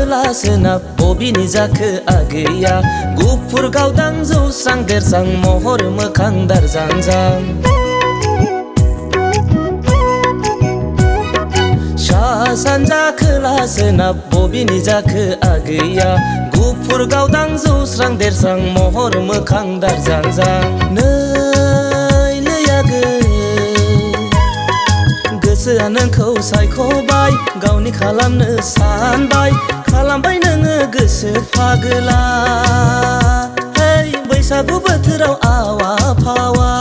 खोला सोनाब बबेनि जाखो आगैया गुफुर गावदां जौस्रां देरस्रां महर मोखां दारजां जां सा सानजा खोला सोनाब बबेनि जाखो आगैया गुफुर गावदां जौस्रां देरस्रां महर मोखां दारजां जां नै आगै गोसोआ नोंखौ सायख'बाय गावनि खालामनो सानबाय खालामबाय नोङो गोसो फागोला है बैसागु बोथोराव आवा फावा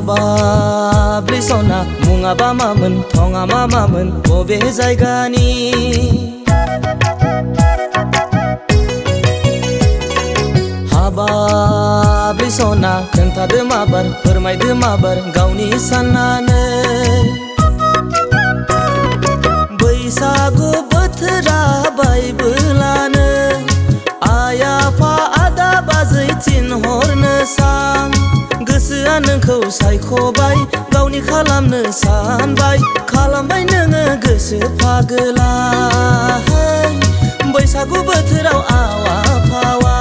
बाब्रि सना मुङाबा मामोन थङा मामोन बबे जायगानि हाबाब्रि सना खोन्थादो माबार फोरमायदो माबार गावनि साननानै बैसागु बोथोरा बायबोलानो आइ आफा आदा बाजै थिनहरनो सां गोसोआ नोंखौ सायख'बाय गावनि खालामनो सानबाय खालामबाय नोङो गोसो फागोला बैसागु बोथोराव आवा फावा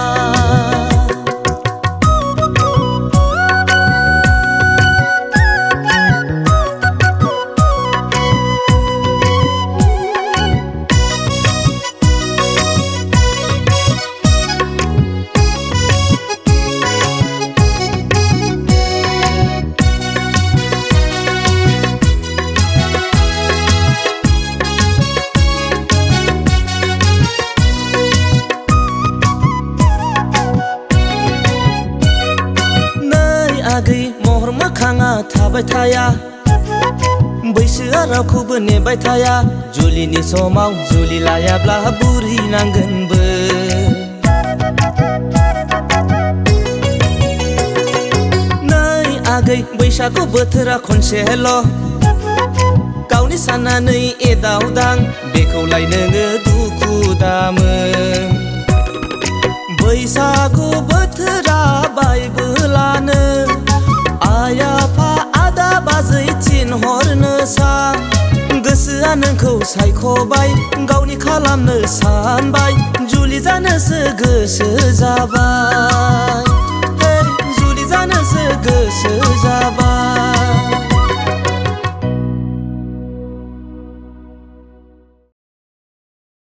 आगै महर मोखाङा थाबाय थाया बैसोआ रावखौबो नेबाय थाया जुलिनि समाव जुलि लायाब्ला बुरि नांगोनबो नै आगै बैसागु बोथोरा खनसेल' गावनि साननानै एदावदां बेखौलाय नोङो दुखु दामोन बैसागु बोथोरा बायबोलानो आइ आफा आदा बाजै थिनहरनो सां गोसोआ नोंखौ सायख'बाय गावनि खालामनो सानबाय जुलि जानोसो गोसो जाबाय जुलि जानोसो गोसो जाबाय।